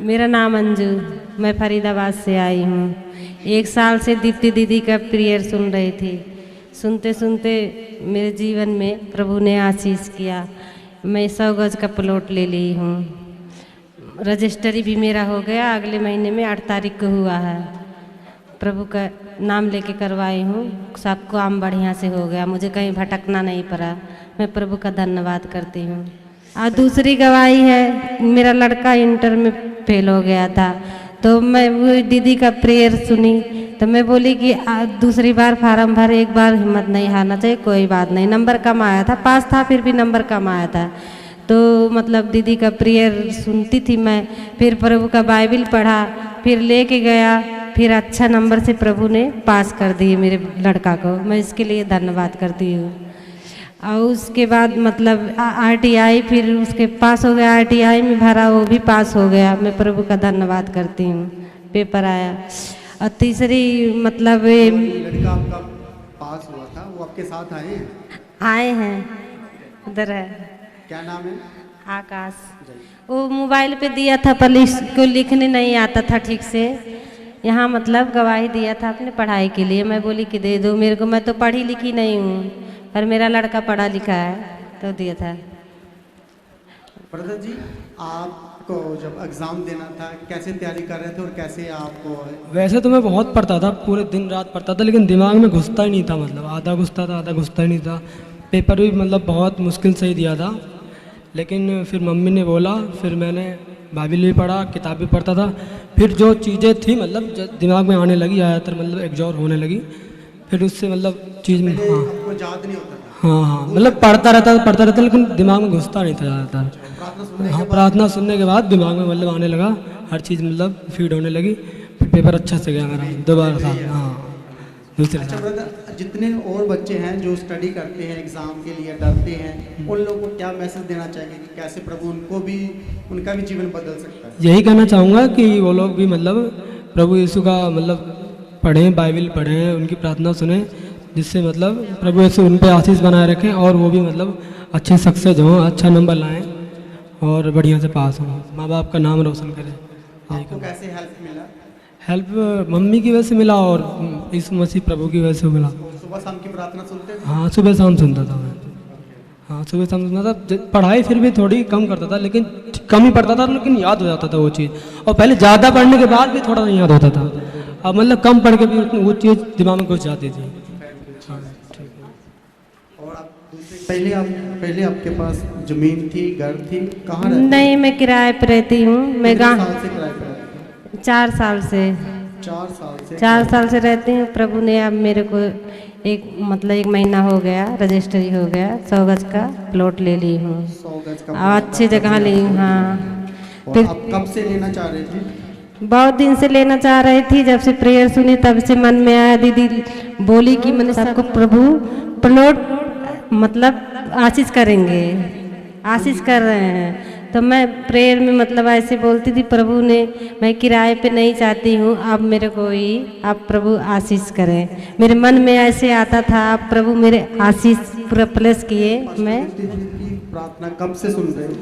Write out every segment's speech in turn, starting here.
मेरा नाम अंजू, मैं फरीदाबाद से आई हूँ। 1 साल से दीप्ति दीदी का प्रेयर सुन रही थी। सुनते सुनते मेरे जीवन में प्रभु ने आशीष किया। मैं 100 गज का प्लॉट ले ली हूँ। रजिस्ट्री भी मेरा हो गया, अगले महीने में 8 तारीख को हुआ है। प्रभु का नाम लेके करवाई हूँ, सब काम बढ़िया से हो गया, मुझे कहीं भटकना नहीं पड़ा। मैं प्रभु का धन्यवाद करती हूँ। और दूसरी गवाही है, मेरा लड़का इंटर में फेल हो गया था, तो मैं वो दीदी का प्रेयर सुनी, तो मैं बोली कि दूसरी बार फार्म भर, एक बार हिम्मत नहीं हारना चाहिए, कोई बात नहीं। नंबर कम आया था, पास था फिर भी नंबर कम आया था। तो मतलब दीदी का प्रेयर सुनती थी मैं, फिर प्रभु का बाइबिल पढ़ा, फिर लेके गया, फिर अच्छा नंबर से प्रभु ने पास कर दिए मेरे लड़का को। मैं इसके लिए धन्यवाद करती हूँ। और उसके बाद मतलब RTI फिर उसके पास हो गया, RTI में भरा, वो भी पास हो गया। मैं प्रभु का धन्यवाद करती हूँ, पेपर आया। और तीसरी मतलब लड़का आपका पास हुआ था, वो आपके साथ आए हैं, उधर है। क्या नाम है? आकाश। वो मोबाइल पे दिया था पर इसको लिखने नहीं आता था ठीक से। यहाँ मतलब गवाही दिया था अपने पढ़ाई के लिए। मैं बोली कि दे दो मेरे को, मैं तो पढ़ी लिखी नहीं हूँ, पर मेरा लड़का पढ़ा लिखा है, तो दिया था। ब्रदर जी, आपको जब एग्ज़ाम देना था कैसे तैयारी कर रहे थे और कैसे आपको? वैसे तो मैं बहुत पढ़ता था, पूरे दिन रात पढ़ता था, लेकिन दिमाग में घुसता ही नहीं था। मतलब आधा घुसता था, आधा घुसता ही नहीं था। पेपर भी मतलब बहुत मुश्किल से ही दिया था। लेकिन फिर मम्मी ने बोला, फिर मैंने बाइबिल भी पढ़ा, किताब भी पढ़ता था। फिर जो चीज़ें थी मतलब दिमाग में आने लगी, ज़्यादातर मतलब एग्जॉर होने लगी। फिर उससे मतलब चीज़ में आपको याद नहीं होता था? हाँ, मतलब पढ़ता रहता, लेकिन दिमाग में घुसता नहीं था ज़्यादातर। हाँ, प्रार्थना सुनने के बाद दिमाग में मतलब आने लगा, हर चीज़ मतलब फीड होने लगी। फिर पेपर अच्छा से गया मेरा, दोबारा था। हाँ, दूसरे अच्छा ब्रदर, जितने और बच्चे हैं जो स्टडी करते हैं, एग्ज़ाम के लिए डरते हैं, उन लोगों को क्या मैसेज देना चाहिए कि कैसे प्रभु उनका भी जीवन बदल सकता है? यही कहना चाहूँगा कि वो लोग भी मतलब प्रभु यीशु का मतलब पढ़ें, बाइबिल पढ़ें, उनकी प्रार्थना सुने, जिससे मतलब प्रभु यीशु उन पर आशीष बनाए रखें और वो भी मतलब अच्छे सक्सेस हों, अच्छा नंबर लाएं और बढ़िया से पास हों, माँ बाप का नाम रोशन करें। आपको कैसे हेल्प मिला? हेल्प मम्मी की वजह से मिला और यीशु मसीह प्रभु की वजह से मिला। सुबह शाम की प्रार्थना सुनते थे? हाँ, सुबह शाम सुनता था मैं। हाँ, सुबह शाम सुनता था। पढ़ाई फिर भी थोड़ी कम करता था, लेकिन कम ही पढ़ता था, लेकिन याद हो जाता था वो चीज़। और पहले ज़्यादा पढ़ने के बाद भी थोड़ा नहीं याद होता था। अब मतलब कम पढ़ के भी वो चीज़ दिमाग में घुस जाती थी। और आप पहले आपके पास ज़मीन थी, घर थी, कहाँ रहते? नहीं, मैं किराए पे रहती हूँ। मैं कितने साल से किराए पे रहते हैं? 4 साल से 4 साल से रहती हूँ। प्रभु ने अब मेरे को एक महीना हो गया, रजिस्ट्री हो गया, 100 गज का प्लॉट ले ली हूँ। 100 गज का और अच्छी जगह ली हूँ। हाँ, फिर आप कब से लेना चाह रहे थे? बहुत दिन से लेना चाह रही थी। जब से प्रेयर सुनी तब से मन में आया। दीदी बोली कि मैंने सबको प्रभु प्लॉट मतलब आशीष करेंगे, आशीष कर रहे हैं। तो मैं प्रेयर में मतलब ऐसे बोलती थी, प्रभु ने, मैं किराए पे नहीं चाहती हूँ, अब मेरे को ही आप प्रभु आशीष करें। मेरे मन में ऐसे आता था, आप प्रभु मेरे आशीष पूरा प्लस किए। मैं प्रार्थना कब से सुन रहे हो?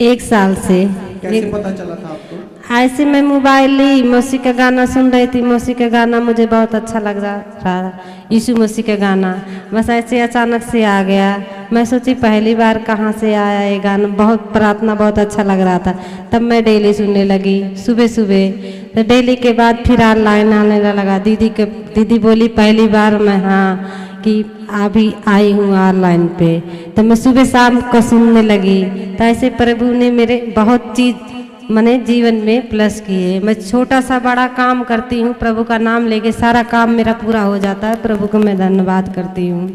1 साल से। कैसे पता चला था आपको? ऐसे मैं मोबाइल ली, मसीह का गाना सुन रही थी। मसीह का गाना मुझे बहुत अच्छा लग रहा था, यीशु मसीह का गाना। बस ऐसे अचानक से आ गया। मैं सोची पहली बार कहाँ से आया ये गाना, बहुत प्रार्थना बहुत अच्छा लग रहा था। तब मैं डेली सुनने लगी, सुबह सुबह। तो डेली के बाद फिर ऑनलाइन आने लगा। दीदी बोली पहली बार मैं हाँ कि अभी आई हूँ ऑनलाइन पे, तो मैं सुबह शाम को सुनने लगी। तो ऐसे प्रभु ने मेरे बहुत चीज़ मैंने जीवन में प्लस किए। मैं छोटा सा बड़ा काम करती हूँ, प्रभु का नाम लेके सारा काम मेरा पूरा हो जाता है। प्रभु को मैं धन्यवाद करती हूँ,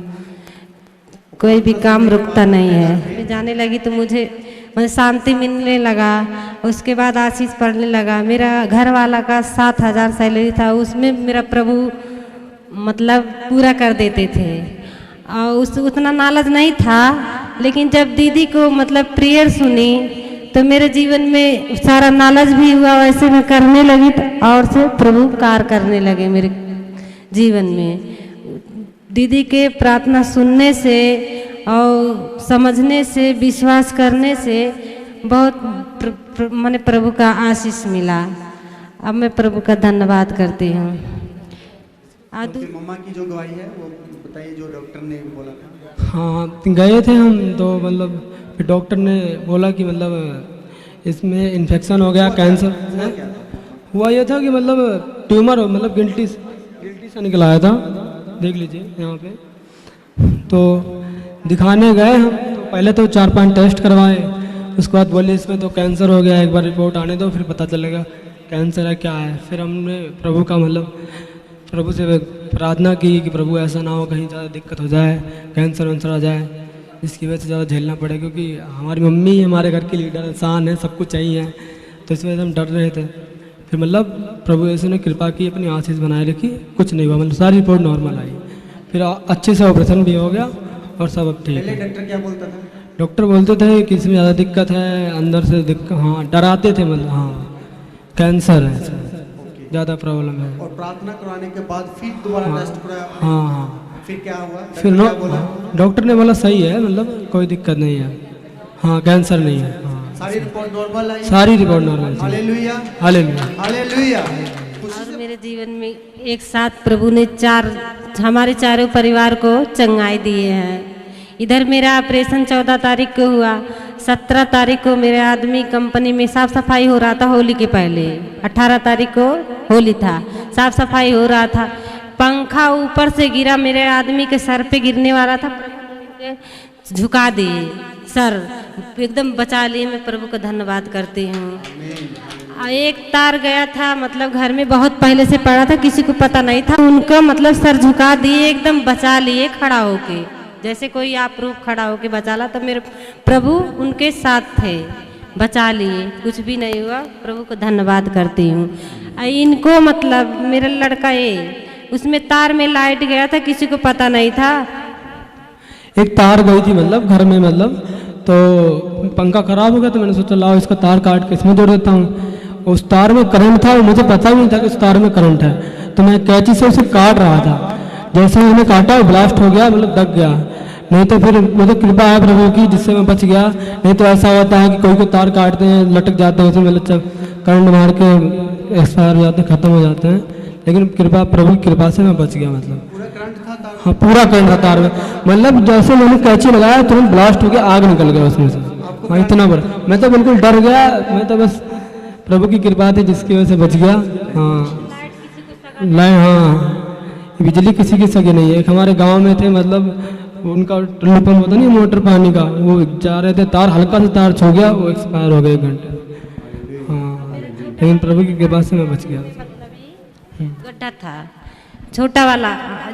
कोई भी काम रुकता नहीं है। जाने लगी तो मुझे शांति मिलने लगा। उसके बाद आशीष पढ़ने लगा। मेरा घर वाला का 7,000 सैलरी था, उसमें मेरा प्रभु मतलब पूरा कर देते थे। और उतना नॉलेज नहीं था, लेकिन जब दीदी को मतलब प्रेयर सुनी तो मेरे जीवन में सारा नॉलेज भी हुआ। वैसे मैं करने लगी तो और से प्रभु कार्य करने लगे मेरे जीवन में। दीदी के प्रार्थना सुनने से और समझने से, विश्वास करने से बहुत मैंने प्रभु का आशीष मिला। अब मैं प्रभु का धन्यवाद करती हूँ। तो फिर मम्मा की जो गवाही है वो बताइए, जो डॉक्टर ने बोला था। हाँ, गए थे हम तो मतलब फिर डॉक्टर ने बोला कि मतलब इसमें इन्फेक्शन हो गया, कैंसर हुआ। ये था कि मतलब ट्यूमर हो, मतलब गिल्टी से निकल आया था, देख लीजिए यहाँ पे। तो दिखाने गए हम, तो पहले तो 4-5 टेस्ट करवाए, उसके बाद बोले इसमें तो कैंसर हो गया, एक बार रिपोर्ट आने दो फिर पता चलेगा कैंसर है क्या है। फिर हमने प्रभु का मतलब प्रभु से प्रार्थना की कि प्रभु ऐसा ना हो कहीं ज़्यादा दिक्कत हो जाए, कैंसर वैंसर आ जाए, जिसकी वजह से ज़्यादा झेलना पड़े, क्योंकि हमारी मम्मी हमारे घर की लीडर इंसान है, सब कुछ चाहिए, तो इस वजह से हम डर रहे थे। फिर मतलब प्रभु यीशु ने कृपा की, अपनी आशीष बनाए रखी, कुछ नहीं हुआ, मतलब सारी रिपोर्ट नॉर्मल आई। फिर अच्छे से ऑपरेशन भी हो गया और सब अब ठीक पहले है। डॉक्टर क्या बोलता था? डॉक्टर बोलते थे कि इसमें ज़्यादा दिक्कत है, अंदर से दिक्कत, हाँ डराते थे, मतलब हाँ कैंसर है, ज़्यादा प्रॉब्लम है। और प्रार्थना करवाने के बाद फिर दोबारा टेस्ट कराया? हाँ हाँ। फिर क्या हुआ? फिर क्या बोला? डॉक्टर ने बोला सही है, मतलब कोई दिक्कत नहीं है, हाँ कैंसर नहीं है। हाँ सारी रिपोर्ट नॉर्मल आई? सारी report normal. Hallelujah, hallelujah, hallelujah. और मेरे जीवन में एक साथ प्रभु ने हमारे चारों परिवार को चंगाई दिए हैं। इधर मेरा ऑपरेशन 14 तारीख को हुआ, 17 तारीख को मेरे आदमी कंपनी में साफ सफाई हो रहा था होली के पहले, 18 तारीख को होली था, साफ सफाई हो रहा था, पंखा ऊपर से गिरा, मेरे आदमी के सर पे गिरने वाला था, प्रभु ने झुका दिए, सर एकदम बचा लिए। मैं प्रभु का धन्यवाद करती हूँ। एक तार गया था, मतलब घर में बहुत पहले से पड़ा था, किसी को पता नहीं था, उनका मतलब सर झुका दिए, एकदम बचा लिए खड़ा होके, जैसे कोई आप रूप खड़ा होके बचा ला, तो मेरे प्रभु उनके साथ थे, बचा लिए, कुछ भी नहीं हुआ। प्रभु को धन्यवाद करती हूँ। इनको मतलब मेरा लड़का ये उसमें तार में लाइट गया था, किसी को पता नहीं था, एक तार गई थी मतलब घर में, मतलब तो पंखा खराब हो गया, तो मैंने सोचा लाओ इसका तार काट के इसमें जोड़ देता हूँ। उस तार में करंट था, मुझे पता भी नहीं था कि उस तार में करंट है, तो मैं कैंची से उसे काट रहा था, जैसे ही मैंने काटा वो ब्लास्ट हो गया, मतलब दब गया। नहीं तो फिर मुझे कृपा है प्रभु की, जिससे मैं बच गया। नहीं तो ऐसा होता है कि कोई को तार काटते हैं, लटक जाते हैं, उसमें मतलब करंट मार के एक्सपायर हो जाते हैं, ख़त्म हो जाते हैं। लेकिन कृपा, प्रभु की कृपा से मैं बच गया, मतलब पूरा करंट था तार? हाँ पूरा करंट था तार में, मतलब जैसे मैंने कैंची लगाया तुरंत ब्लास्ट हो गया, आग निकल गया उसमें से। हाँ इतना बड़ा, मैं तो बिल्कुल डर गया, मैं तो बस प्रभु की कृपा थी जिसकी वजह से बच गया। हाँ लाइन, हाँ बिजली किसी की सगी नहीं है। एक हमारे गांव में थे, मतलब उनका टुल्लू पंप होता नहीं मोटर पानी का, वो जा रहे थे, तार हल्का से तार छू गया, वो एक्सपायर हो गए 1 घंटे। हाँ लेकिन प्रभु की कृपा से मैं बच गया। गड्ढा था छोटा वाला,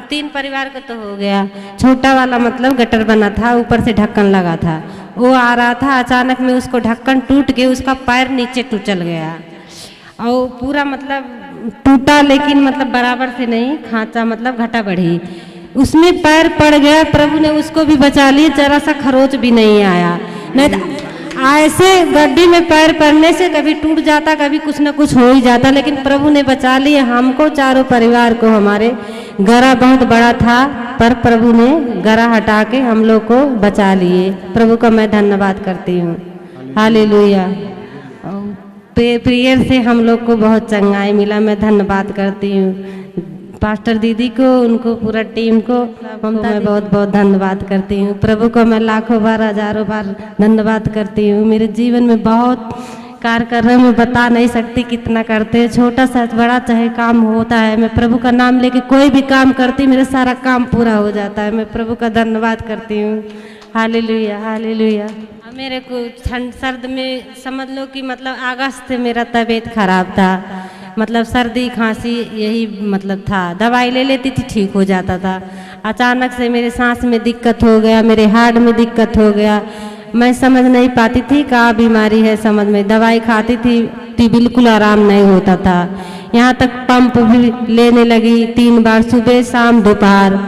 3 परिवार को तो हो गया, छोटा वाला मतलब गटर बना था, ऊपर से ढक्कन लगा था, वो आ रहा था, अचानक में उसको ढक्कन टूट के उसका पैर नीचे चल गया, और पूरा मतलब टूटा, लेकिन मतलब बराबर से नहीं, खांचा मतलब घटा बढ़ी, उसमें पैर पड़ गया। प्रभु ने उसको भी बचा लिया, जरा सा खरोच भी नहीं आया। नहीं तो ऐसे गड्ढे में पैर पड़ने से कभी टूट जाता, कभी कुछ न कुछ हो ही जाता, लेकिन प्रभु ने बचा लिया हमको, चारों परिवार को। हमारे गरा बहुत बड़ा था, पर प्रभु ने गरा हटा के हम लोग को बचा लिए। प्रभु का मैं धन्यवाद करती हूँ। हालेलुया। प्रेयर से हम लोग को बहुत चंगाई मिला, मैं धन्यवाद करती हूँ पास्टर दीदी को, उनको पूरा टीम को मैं बहुत बहुत धन्यवाद करती हूँ। प्रभु को मैं लाखों बार हजारों बार धन्यवाद करती हूँ। मेरे जीवन में बहुत कार्य कर रहे हैं, मैं बता नहीं सकती कितना करते हैं, छोटा सा बड़ा चाहे काम होता है, मैं प्रभु का नाम लेके कोई भी काम करती, मेरा सारा काम पूरा हो जाता है। मैं प्रभु का धन्यवाद करती हूँ। Hallelujah, hallelujah. मेरे को ठंड सर्द में समझ लो कि मतलब अगस्त से मेरा तबीयत खराब था, मतलब सर्दी खांसी यही मतलब था, दवाई ले लेती थी ठीक हो जाता था। अचानक से मेरे सांस में दिक्कत हो गया, मेरे हार्ट में दिक्कत हो गया, मैं समझ नहीं पाती थी क्या बीमारी है, समझ में दवाई खाती थी बिल्कुल आराम नहीं होता था। यहाँ तक पंप भी लेने लगी 3 बार, सुबह शाम दोपहर,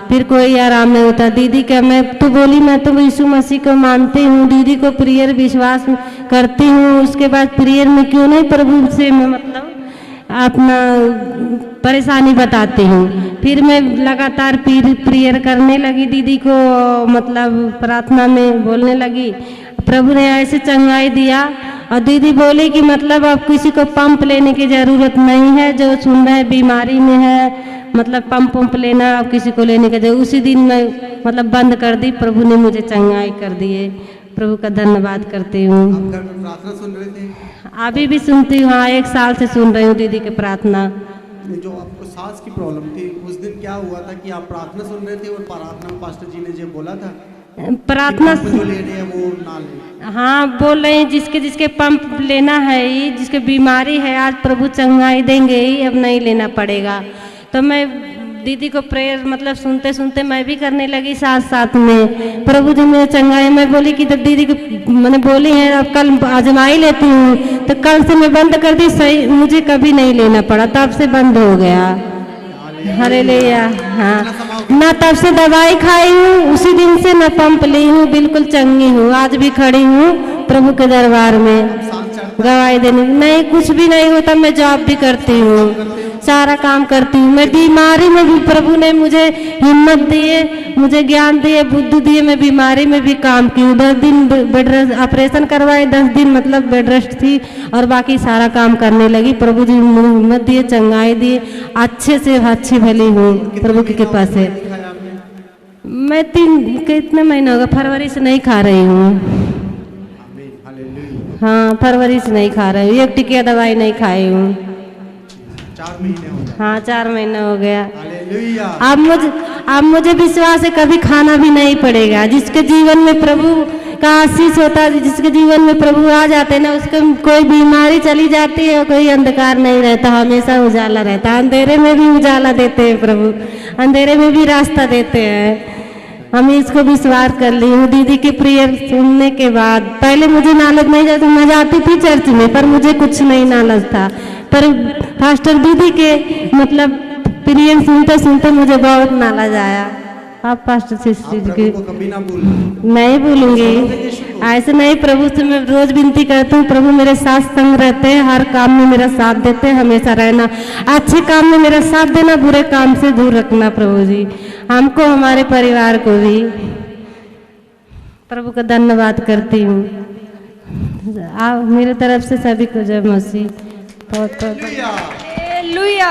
फिर कोई आराम नहीं होता। दीदी का मैं तो बोली मैं तो यीशु मसीह को मानती हूँ, दीदी को प्रेयर विश्वास करती हूँ, उसके बाद प्रेयर में क्यों नहीं प्रभु से मैं मतलब अपना परेशानी बताती हूँ। फिर मैं लगातार प्रेयर करने लगी, दीदी को मतलब प्रार्थना में बोलने लगी, प्रभु ने ऐसे चंगाई दिया। और दीदी बोली कि मतलब अब किसी को पंप लेने की ज़रूरत नहीं है, जो सुन रहे हैं बीमारी में है मतलब पंप लेना अब किसी को लेने का जरूरत। उसी दिन मैं मतलब बंद कर दी, प्रभु ने मुझे चंगाई कर दिए, प्रभु का धन्यवाद करती हूँ। आप घर में प्रार्थना सुन रहे थे? अभी भी सुनती हूँ, हाँ 1 साल से सुन रही हूँ दीदी की प्रार्थना। जो आपको सांस की प्रॉब्लम थी उस दिन क्या हुआ था कि आप प्रार्थना सुन रहे थे और प्रार्थना में पास्टर जी ने जो बोला था प्रार्थना कि पंप जो ले रहे हैं वो ना ले? हाँ बोल रहे हैं जिसके जिसके पंप लेना है ही, जिसके बीमारी है आज प्रभु चंगाई देंगे ही, अब नहीं लेना पड़ेगा। तो मैं दीदी को प्रेयर मतलब सुनते सुनते मैं भी करने लगी साथ साथ में, प्रभु जी ने चंगाई। मैं बोली कि तो दीदी को मैंने बोली है अब कल आजमाई लेती हूँ, तो कल से मैं बंद कर दी, सही मुझे कभी नहीं लेना पड़ा, तब से बंद हो गया। हालेलुया। हाँ ना तब से दवाई खाई हूँ, उसी दिन से मैं पंप ली हूँ, बिल्कुल चंगी हूँ, आज भी खड़ी हूँ प्रभु के दरबार में गवाही देने। नहीं कुछ भी नहीं होता, मैं जॉब भी करती हूँ, सारा काम करती हूँ। मैं बीमारी में भी प्रभु ने मुझे हिम्मत दिए, मुझे ज्ञान दिए, बुद्धि दिए, मैं बीमारी में भी काम की हूँ। 10 दिन बेड रेस्ट ऑपरेशन करवाए, 10 दिन मतलब बेड रेस्ट थी और बाकी सारा काम करने लगी। प्रभु जी मुझे हिम्मत दिए, चंगाई दिए, अच्छे से अच्छी भली हूँ प्रभु की कृपा से। मैं कितने महीने हो गए, फरवरी से नहीं खा रही हूँ। हाँ फरवरी से नहीं खा रही हूँ, 1 टिकिया दवाई नहीं खाई हूँ। 4 महीने हो गए। हाँ 4 महीना हो गया। हालेलुया। अब मुझे विश्वास है कभी खाना भी नहीं पड़ेगा। जिसके जीवन में प्रभु का आशीष होता है, जिसके जीवन में प्रभु आ जाते हैं ना, उसके कोई बीमारी चली जाती है, कोई अंधकार नहीं रहता, हमेशा उजाला रहता है। अंधेरे में भी उजाला देते हैं प्रभु, अंधेरे में भी रास्ता देते हैं। हम इसको विश्वास कर ली हूँ दीदी की प्रेयर सुनने के बाद। पहले मुझे नॉलेज नहीं जाता, मैं जाती थी चर्च में पर मुझे कुछ नहीं नॉलेज था, पर फास्टर दीदी के मतलब प्रेयर सुनते सुनते मुझे बहुत नॉलेज आया। आप पास्टर सिस्टर की कभी ना भूलना। नहीं भूलूंगी, ऐसे नहीं। प्रभु से मैं रोज विनती करती हूँ, प्रभु मेरे साथ संग रहते हैं, हर काम में मेरा साथ देते हैं, हमेशा रहना, अच्छे काम में मेरा साथ देना, बुरे काम से दूर रखना प्रभु जी, हमको हमारे परिवार को भी। प्रभु का धन्यवाद करती हूँ। आप मेरे तरफ से सभी को जय मसीह। बहुत हालेलुया। हालेलुया।